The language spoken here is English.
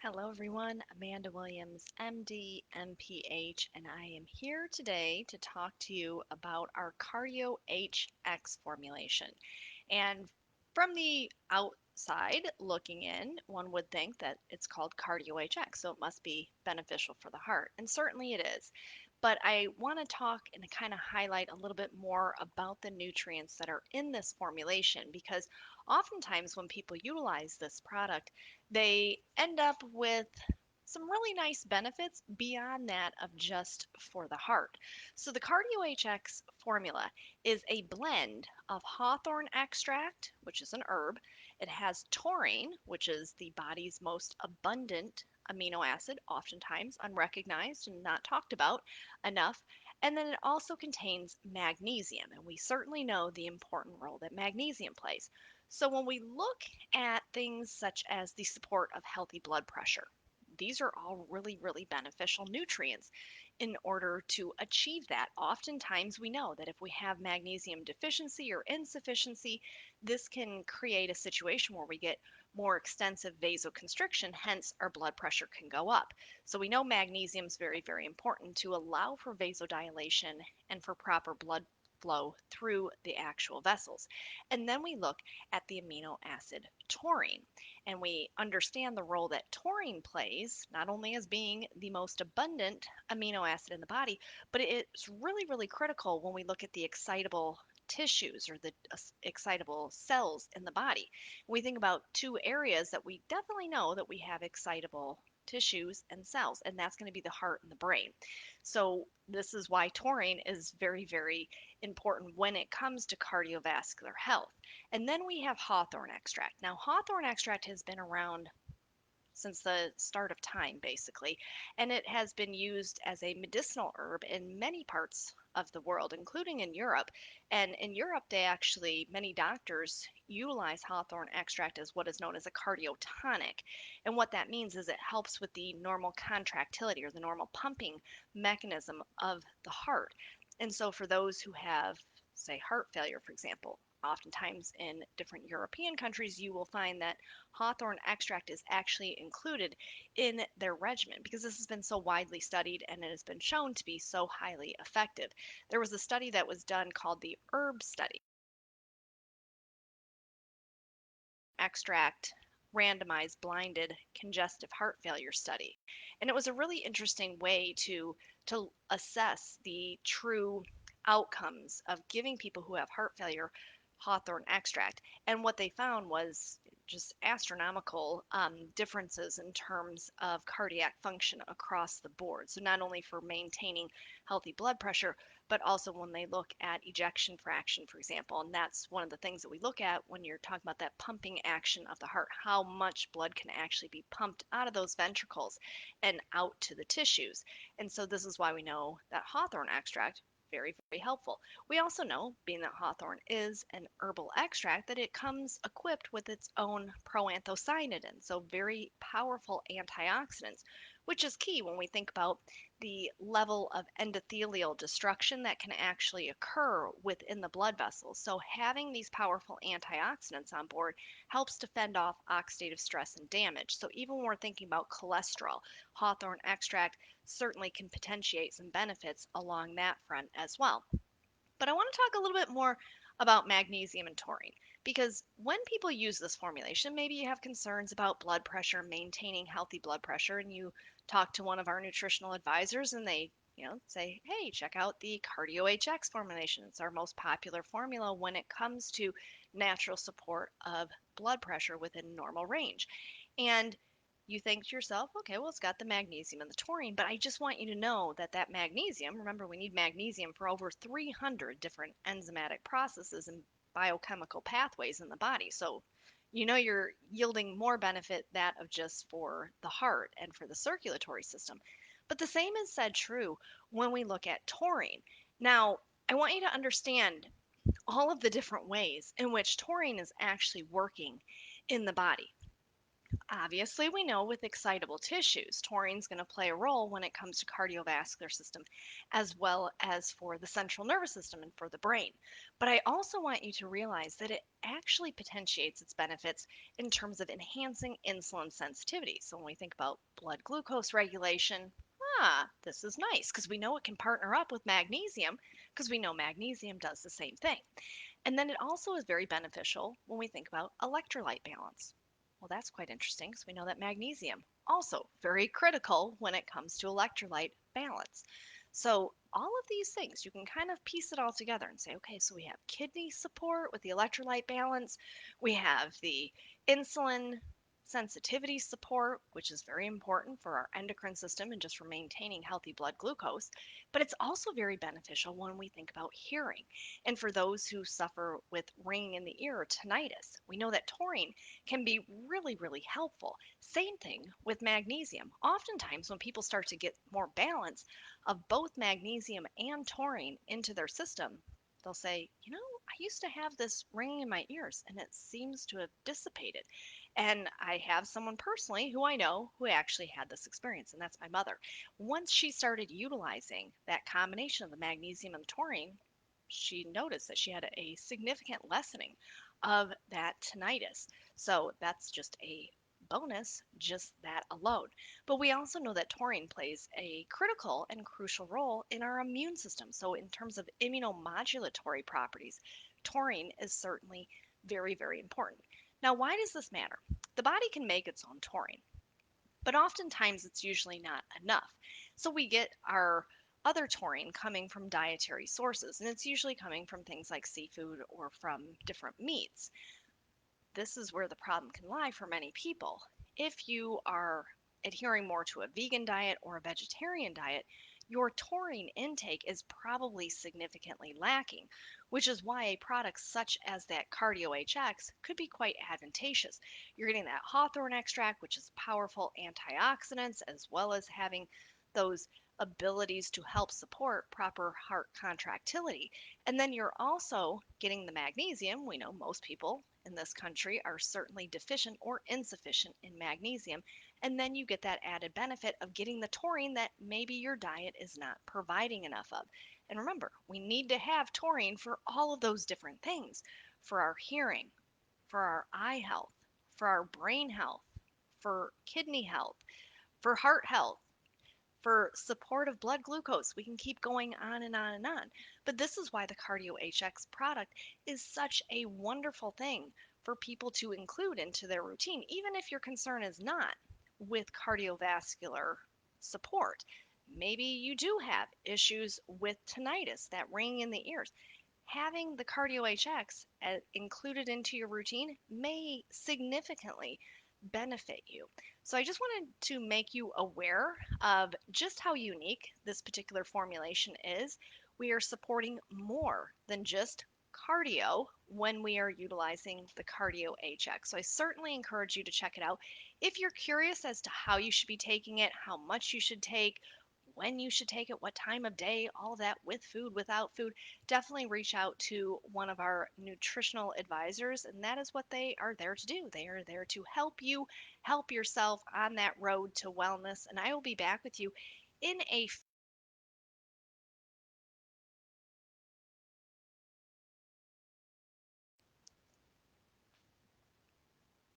Hello, everyone. Amanda Williams, MD, MPH, and I am here today to talk to you about our Cardio HX formulation. And from the outside looking in, one would think that it's called Cardio HX, so it must be beneficial for the heart. And certainly it is. But I want to talk and kind of highlight a little bit more about the nutrients that are in this formulation because oftentimes when people utilize this product, they end up with some really nice benefits beyond that of just for the heart. So, the Cardio HX formula is a blend of Hawthorne extract, which is an herb. It has taurine, which is the body's most abundant amino acid, oftentimes unrecognized and not talked about enough. And then it also contains magnesium, and we certainly know the important role that magnesium plays. So, when we look at things such as the support of healthy blood pressure, these are all really, really beneficial nutrients in order to achieve that. Oftentimes, we know that if we have magnesium deficiency or insufficiency, this can create a situation where we get more extensive vasoconstriction, hence, our blood pressure can go up. So, we know magnesium is very, very important to allow for vasodilation and for proper blood flow through the actual vessels. And then we look at the amino acid taurine. And we understand the role that taurine plays, not only as being the most abundant amino acid in the body, but it's really, really critical when we look at the excitable tissues or the excitable cells in the body. We think about two areas that we definitely know that we have excitable tissues and cells, and that's going to be the heart and the brain. So, this is why taurine is very, very important when it comes to cardiovascular health. And then we have Hawthorne extract. Now, Hawthorne extract has been around since the start of time, basically, and it has been used as a medicinal herb in many parts of the world, including in Europe. And in Europe, they actually, many doctors utilize Hawthorne extract as what is known as a cardiotonic. And what that means is it helps with the normal contractility or the normal pumping mechanism of the heart. And so, for those who have, say, heart failure, for example, oftentimes in different European countries, you will find that Hawthorne extract is actually included in their regimen because this has been so widely studied and it has been shown to be so highly effective. There was a study that was done called the herb study, extract randomized blinded congestive heart failure study. And it was a really interesting way to assess the true outcomes of giving people who have heart failure Hawthorne extract. And what they found was just astronomical differences in terms of cardiac function across the board. So, not only for maintaining healthy blood pressure, but also when they look at ejection fraction, for example. And that's one of the things that we look at when you're talking about that pumping action of the heart, how much blood can actually be pumped out of those ventricles and out to the tissues. And so, this is why we know that Hawthorne extract very, very helpful. We also know, being that hawthorn is an herbal extract, that it comes equipped with its own proanthocyanidin, so very powerful antioxidants, which is key when we think about the level of endothelial destruction that can actually occur within the blood vessels. So, having these powerful antioxidants on board helps to fend off oxidative stress and damage. So, even when we're thinking about cholesterol, hawthorn extract certainly can potentiate some benefits along that front as well. But I want to talk a little bit more about magnesium and taurine because when people use this formulation, maybe you have concerns about blood pressure, maintaining healthy blood pressure, and you talk to one of our nutritional advisors and they say, hey, check out the Cardio HX formulation. It's our most popular formula when it comes to natural support of blood pressure within normal range. And you think to yourself, okay, well, it's got the magnesium and the taurine, but I just want you to know that that magnesium, remember, we need magnesium for over 300 different enzymatic processes and biochemical pathways in the body. So, you're yielding more benefit that of just for the heart and for the circulatory system. But the same is said true when we look at taurine. Now, I want you to understand all of the different ways in which taurine is actually working in the body. Obviously, we know with excitable tissues, taurine's going to play a role when it comes to cardiovascular system, as well as for the central nervous system and for the brain. But I also want you to realize that it actually potentiates its benefits in terms of enhancing insulin sensitivity. So when we think about blood glucose regulation, this is nice because we know it can partner up with magnesium because we know magnesium does the same thing. And then it also is very beneficial when we think about electrolyte balance. Well, that's quite interesting because we know that magnesium also very critical when it comes to electrolyte balance. So all of these things, you can kind of piece it all together and say, okay, so we have kidney support with the electrolyte balance, we have the insulin sensitivity support, which is very important for our endocrine system and just for maintaining healthy blood glucose. But it's also very beneficial when we think about hearing. And for those who suffer with ringing in the ear or tinnitus, we know that taurine can be really, really helpful. Same thing with magnesium. Oftentimes, when people start to get more balance of both magnesium and taurine into their system, they'll say, I used to have this ringing in my ears and it seems to have dissipated. And I have someone personally who I know who actually had this experience, and that's my mother. Once she started utilizing that combination of the magnesium and taurine, she noticed that she had a significant lessening of that tinnitus. So that's just a bonus, just that alone. But we also know that taurine plays a critical and crucial role in our immune system. So, in terms of immunomodulatory properties, taurine is certainly very, very important. Now, why does this matter? The body can make its own taurine, but oftentimes it's usually not enough. So we get our other taurine coming from dietary sources, and it's usually coming from things like seafood or from different meats. This is where the problem can lie for many people. If you are adhering more to a vegan diet or a vegetarian diet, your taurine intake is probably significantly lacking, which is why a product such as that Cardio HX could be quite advantageous. You're getting that Hawthorne extract, which is powerful antioxidants, as well as having those abilities to help support proper heart contractility. And then you're also getting the magnesium. We know most people in this country are certainly deficient or insufficient in magnesium. And then you get that added benefit of getting the taurine that maybe your diet is not providing enough of. And remember, we need to have taurine for all of those different things, for our hearing, for our eye health, for our brain health, for kidney health, for heart health, for support of blood glucose. We can keep going on and on and on. But this is why the Cardio HX product is such a wonderful thing for people to include into their routine, even if your concern is not with cardiovascular support. Maybe you do have issues with tinnitus, that ringing in the ears. Having the Cardio HX included into your routine may significantly benefit you. So I just wanted to make you aware of just how unique this particular formulation is. We are supporting more than just cardio when we are utilizing the Cardio HX. So I certainly encourage you to check it out. If you're curious as to how you should be taking it, how much you should take, when you should take it, what time of day, all that with food, without food, definitely reach out to one of our nutritional advisors. And that is what they are there to do. They are there to help you help yourself on that road to wellness. And I will be back with you in a